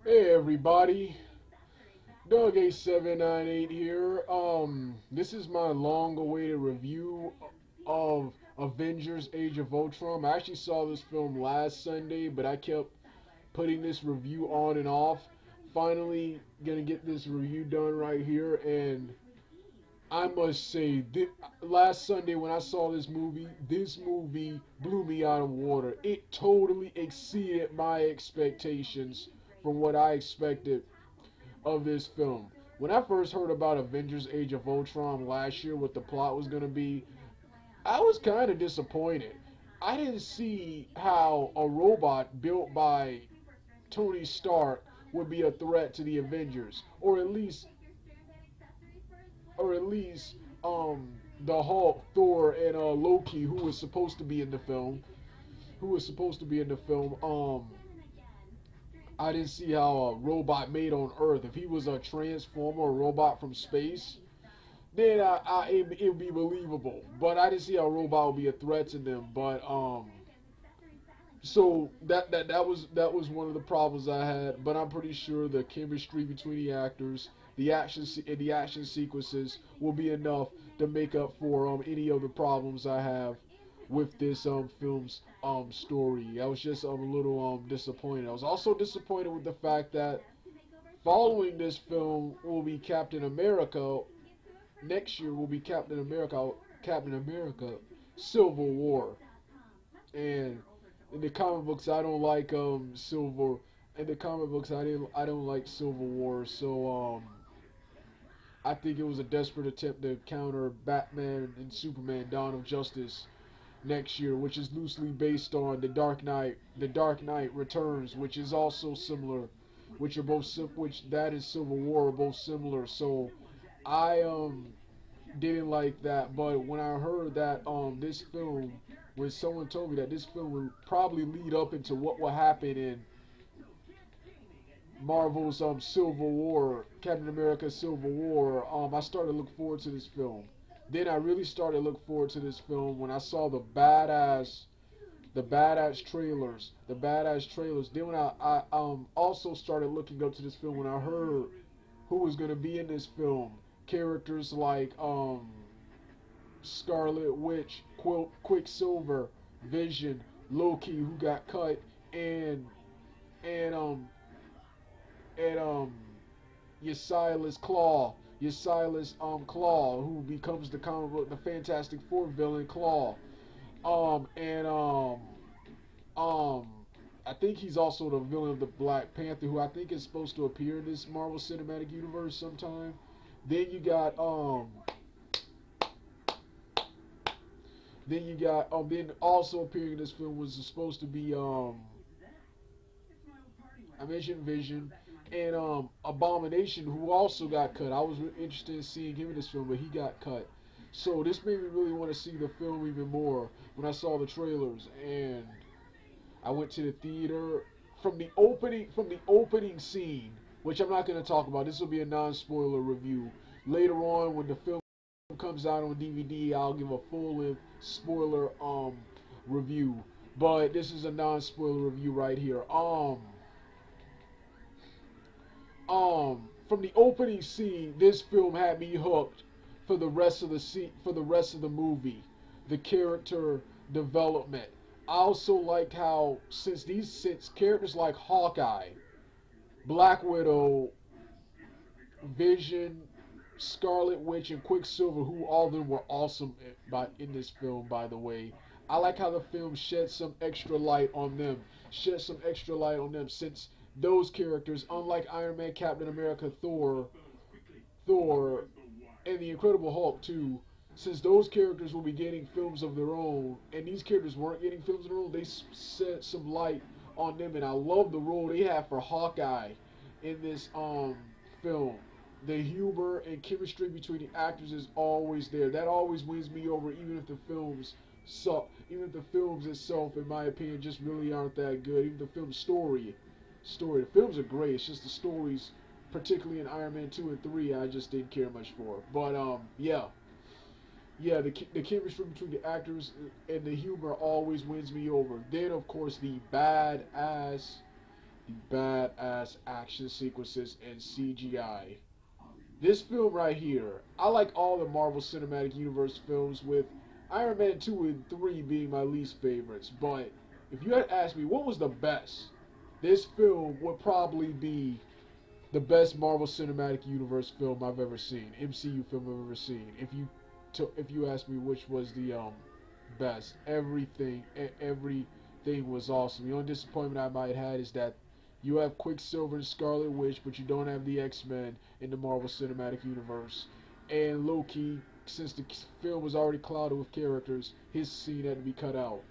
Hey everybody, Doug 8798 here. This is my long-awaited review of Avengers Age of Ultron. I actually saw this film last Sunday, but I kept putting this review on and off. Finally, gonna get this review done right here, and I must say, last Sunday when I saw this movie blew me out of water. It totally exceeded my expectations from what I expected of this film. When I first heard about Avengers Age of Ultron last year, what the plot was going to be, I was kind of disappointed. I didn't see how a robot built by Tony Stark would be a threat to the Avengers, or at least the Hulk, Thor, and Loki, who was supposed to be in the film, I didn't see how a robot made on Earth, if he was a transformer or a robot from space, then it would be believable. But I didn't see how a robot would be a threat to them. But so that was one of the problems I had. But I'm pretty sure the chemistry between the actors, the action sequences will be enough to make up for any of the problems I have with this film's story. I was just a little disappointed. I was also disappointed with the fact that following this film will be Captain America. Next year will be Captain America Civil War. And in the comic books I don't like Silver in the comic books I don't like Civil War. So I think it was a desperate attempt to counter Batman and Superman Dawn of Justice next year, which is loosely based on The Dark Knight Returns, which is also similar, which that is Civil War, are both similar. So I didn't like that, but when I heard that this film, when someone told me that this film would probably lead up into what will happen in Marvel's Civil War, Captain America Civil War, I started to look forward to this film. Then I really started to look forward to this film when I saw the badass trailers. Then when I also started looking up to this film when I heard who was gonna be in this film. Characters like Scarlet Witch, Quicksilver, Vision, Loki, who got cut, and and Claw, who becomes the comic book, the Fantastic Four villain Claw. And um, I think he's also the villain of the Black Panther, who I think is supposed to appear in this Marvel Cinematic Universe sometime. Then you got then also appearing in this film was supposed to be I mentioned Vision and Abomination, who also got cut. I was interested in seeing him in this film, but he got cut. So this made me really want to see the film even more when I saw the trailers, and I went to the theater from the opening scene, which I'm not going to talk about. This will be a non-spoiler review. Later on, when the film comes out on DVD, I'll give a full-length spoiler review. But this is a non-spoiler review right here. From the opening scene, this film had me hooked for the rest of the movie. The character development. I also liked how since characters like Hawkeye, Black Widow, Vision, Scarlet Witch, and Quicksilver, who all of them were awesome in this film, by the way. I like how the film shed some extra light on them. Since those characters, unlike Iron Man, Captain America, Thor, and the Incredible Hulk too, since those characters will be getting films of their own, and these characters weren't getting films of their own, they set some light on them, and I love the role they have for Hawkeye in this film. The humor and chemistry between the actors is always there. That always wins me over, even if the films suck. Even if the films itself, in my opinion, just really aren't that good. Even the film story. The films are great. It's just the stories, particularly in Iron Man 2 and 3, I just didn't care much for. But yeah, the chemistry between the actors and the humor always wins me over. Then of course the badass the badass action sequences and CGI. This film right here, I like all the Marvel Cinematic Universe films, with Iron Man 2 and 3 being my least favorites. But if you had asked me what was the best, this film would probably be the best Marvel Cinematic Universe film I've ever seen, MCU film I've ever seen. If you ask me which was the best, everything was awesome. The only disappointment I might have had is that you have Quicksilver and Scarlet Witch, but you don't have the X-Men in the Marvel Cinematic Universe. And low-key, since the film was already clouded with characters, his scene had to be cut out.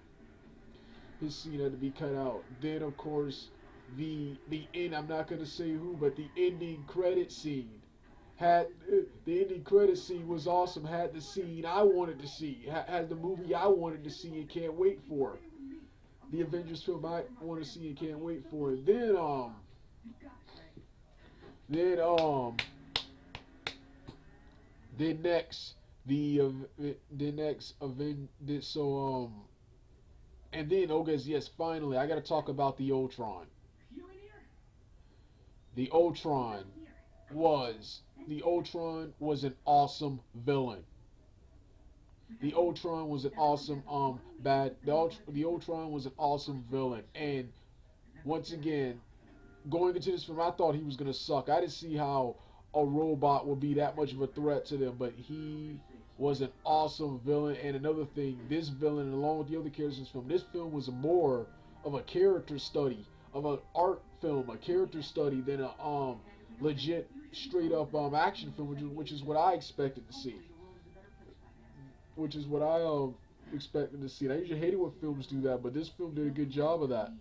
Then, of course, the end. I'm not gonna say who, but the ending credit scene was awesome. Had the scene I wanted to see. Had the movie I wanted to see and can't wait for. The Avengers film I want to see and can't wait for it. Then next the next event. And then yes, finally I got to talk about the Ultron. The Ultron was an awesome villain. The Ultron was an awesome the Ultron was an awesome villain. And once again, going into this film, I thought he was gonna suck. I didn't see how a robot would be that much of a threat to them, but he was an awesome villain. And another thing, this villain, along with the other characters in this film, this film was more of a character study, of an art film, a character study, than a legit straight up action film, which is what I expected to see. And I usually hate it when films do that, but this film did a good job of that.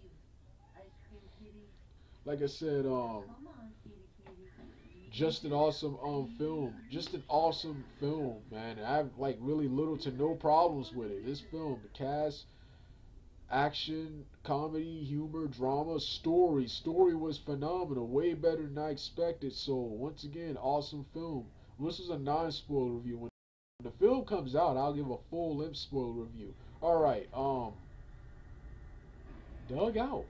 Like I said, just an awesome film, man. I have like really little to no problems with it. This film, the cast, action, comedy, humor, drama, story was phenomenal, way better than I expected. So once again, awesome film. This is a non-spoiler review. When the film comes out, I'll give a full-length spoiler review. Alright, Doug out.